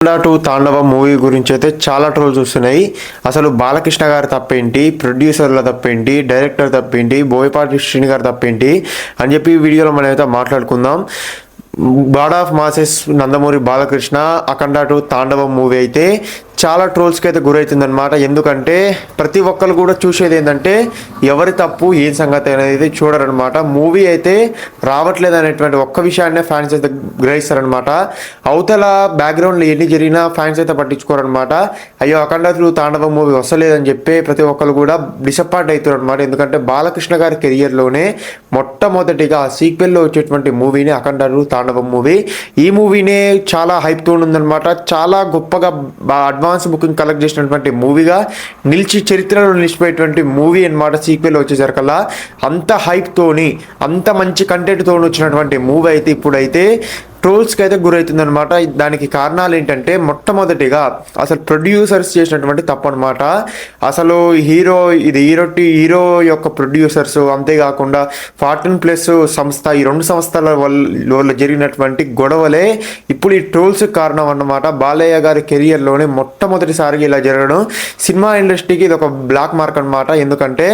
Two తాండవం movie గురించి అయితే చాలా ట్రోల్స్ వస్తున్నాయి. అసలు బాలకృష్ణ గారి తప్పేంటి, ప్రొడ్యూసర్ల తప్పేంటి, డైరెక్టర్ తప్పేంటి, బోయపాటి శ్రీని గారి తప్పేంటి అని చెప్పి ఈ వీడియోలో మనం అయితే మాట్లాడుకుందాం. God of masses Nandamuri Balakrishna Akhanda two తాండవం మూవీ అయితే చాలా ట్రోల్స్కి అయితే గురవుతుందన్నమాట. ఎందుకంటే ప్రతి ఒక్కరు కూడా చూసేది ఏంటంటే ఎవరి తప్పు ఏం సంగతి అనేది చూడరనమాట. మూవీ అయితే రావట్లేదు అనేటువంటి ఒక్క విషయాన్నే ఫ్యాన్స్ అయితే గ్రహిస్తారనమాట. అవతల బ్యాక్గ్రౌండ్లో ఎన్ని జరిగినా ఫ్యాన్స్ అయితే పట్టించుకోరనమాట. అయ్యో అఖండ టూ తాండవం మూవీ వస్తలేదని చెప్పి ప్రతి ఒక్కరు కూడా డిసప్పాయింట్ అవుతారు అనమాట. ఎందుకంటే బాలకృష్ణ గారి కెరియర్లోనే మొట్టమొదటిగా సీక్వెల్లో వచ్చేటువంటి మూవీని అఖండ టూ తాండవం మూవీ. ఈ మూవీనే చాలా హైప్తో ఉందన్నమాట. చాలా గొప్పగా అడ్వాన్స్ బుకింగ్ కలెక్ట్ చేసినటువంటి మూవీగా చరిత్రలో నిలిచిపోయేటువంటి మూవీ అనమాట. సీక్వెల్ వచ్చేసరికల్లా అంత హైప్తోని అంత మంచి కంటెంట్తో వచ్చినటువంటి మూవీ అయితే ఇప్పుడైతే ట్రోల్స్కి అయితే గురవుతుంది అనమాట. దానికి కారణాలు ఏంటంటే మొట్టమొదటిగా అసలు ప్రొడ్యూసర్స్ చేసినటువంటి తప్పు అనమాట. అసలు హీరో యొక్క ప్రొడ్యూసర్స్, అంతేకాకుండా 14+ సంస్థ, ఈ రెండు సంస్థల వల్ల జరిగినటువంటి గొడవలే ఇప్పుడు ఈ ట్రోల్స్ కారణం అన్నమాట. బాలయ్య గారి కెరియర్లోనే మొట్టమొదటిసారిగా ఇలా జరగడం సినిమా ఇండస్ట్రీకి ఇది ఒక బ్లాక్ మార్క్ అనమాట. ఎందుకంటే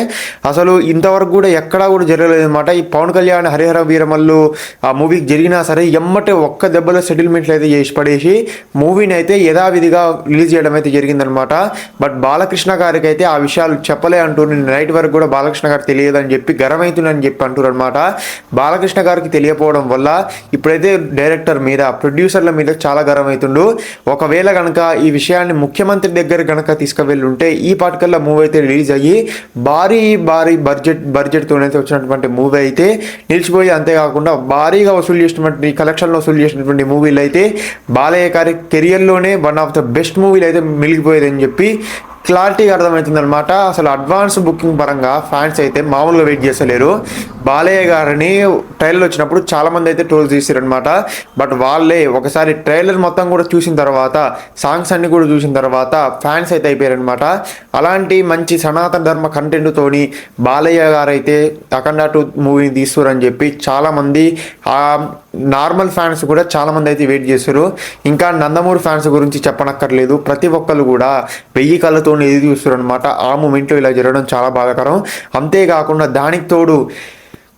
అసలు ఇంతవరకు కూడా ఎక్కడా కూడా జరగలేదు అనమాట. ఈ పవన్ కళ్యాణ్ హరిహర వీరమల్లు ఆ మూవీకి జరిగినా సరే ఎమ్మటే ఒక్క దెబ్బలో సెటిల్మెంట్లు అయితే చేసి పడేసి మూవీని అయితే యథావిధిగా రిలీజ్ చేయడం అయితే జరిగిందనమాట. బట్ బాలకృష్ణ గారికి అయితే ఆ విషయాలు చెప్పలే అంటూ నేను నైట్ వరకు కూడా బాలకృష్ణ గారికి తెలియదని చెప్పి గరమవుతుందని చెప్పి అంటారు అనమాట. బాలకృష్ణ గారికి తెలియకపోవడం వల్ల ఇప్పుడైతే డైరెక్టర్ మీద, ప్రొడ్యూసర్ల మీద చాలా గరమవుతుండు. ఒకవేళ కనుక ఈ విషయాన్ని ముఖ్యమంత్రి దగ్గర కనుక తీసుకువెళ్ళి ఉంటే ఈ పాటికల్లా మూవీ అయితే రిలీజ్ అయ్యి భారీ బడ్జెట్తోనైతే వచ్చినటువంటి మూవీ అయితే నిలిచిపోయి, అంతేకాకుండా భారీగా వసూలు చేసినటువంటి కలెక్షన్లో వసూలు చేసినటువంటి మూవీలు అయితే బాలయ్య గారి కెరియర్లోనే వన్ ఆఫ్ ద బెస్ట్ మూవీలు అయితే మిగిలిపోయేదని చెప్పి క్లారిటీగా అర్థమవుతుంది అనమాట. అసలు అడ్వాన్స్ బుకింగ్ పరంగా ఫ్యాన్స్ అయితే మామూలుగా వెయిట్ చేస్తలేరు. బాలయ్య గారిని ట్రైలర్ వచ్చినప్పుడు చాలామంది అయితే ట్రోల్స్ చేశారనమాట. బట్ వాళ్ళే ఒకసారి ట్రైలర్ మొత్తం కూడా చూసిన తర్వాత, సాంగ్స్ అన్ని కూడా చూసిన తర్వాత ఫ్యాన్స్ అయితే అయిపోయారనమాట. అలాంటి మంచి సనాతన ధర్మ కంటెంట్తోని బాలయ్య గారు అయితే అఖండ టూ మూవీని తీస్తారని చెప్పి చాలామంది నార్మల్ ఫ్యాన్స్ కూడా చాలామంది అయితే వెయిట్ చేస్తారు. ఇంకా నందమూరి ఫ్యాన్స్ గురించి చెప్పనక్కర్లేదు. ప్రతి ఒక్కరు కూడా 1000 కళ్ళతో ఎదురు చూస్తారు అనమాట. ఆ మూమెంట్లో ఇలా జరగడం చాలా బాధాకరం. అంతేకాకుండా దానికి తోడు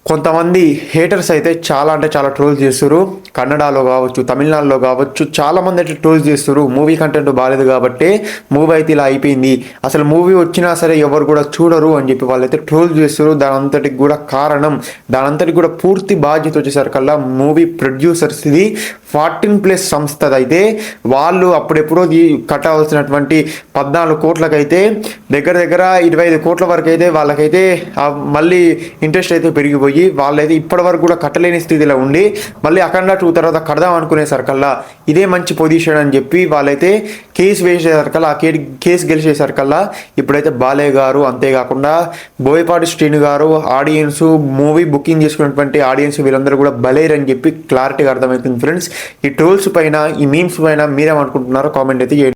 కొంతమంది హేటర్స్ అయితే చాలా అంటే చాలా ట్రోల్స్ చేస్తారు. కన్నడలో కావచ్చు, తమిళనాడులో కావచ్చు, చాలామంది అయితే ట్రోల్స్ చేస్తారు. మూవీ కంటెంట్ బాగాలేదు కాబట్టి మూవీ అయితే ఇలా అయిపోయింది, అసలు మూవీ వచ్చినా సరే ఎవరు కూడా చూడరు అని చెప్పి వాళ్ళైతే ట్రోల్స్ చేస్తారు. దానంతటికి కూడా కారణం, దానంతటికి కూడా పూర్తి బాధ్యత వచ్చేసరికల్లా మూవీ ప్రొడ్యూసర్స్. ఇది 14+ సంస్థ అయితే వాళ్ళు అప్పుడెప్పుడో కట్టవలసినటువంటి 14 కోట్లకైతే దగ్గర 25 కోట్ల వరకు అయితే వాళ్ళకైతే మళ్ళీ ఇంట్రెస్ట్ అయితే పెరిగిపోయి వాళ్ళైతే ఇప్పటి వరకు కూడా కట్టలేని స్థితిలో ఉండి మళ్ళీ అఖండ టూ తర్వాత కడదాం అనుకునేసరికల్లా ఇదే మంచి పొజిషన్ అని చెప్పి వాళ్ళైతే కేసు వేసేసరికల్లా, ఆ కేసు గెలిచేసరికల్లా ఇప్పుడైతే బాలయ్య గారు, అంతేకాకుండా బోయపాటి శ్రీను గారు, ఆడియన్స్, మూవీ బుకింగ్ చేసుకున్నటువంటి ఆడియన్స్ వీళ్ళందరూ కూడా బలేరని చెప్పి క్లారిటీగా అర్థమవుతుంది ఫ్రెండ్స్. ఈ ట్రోల్స్ పైన, ఈ మీమ్స్ పైన మీరేమనుకుంటున్నారో కామెంట్ అయితే చేయండి.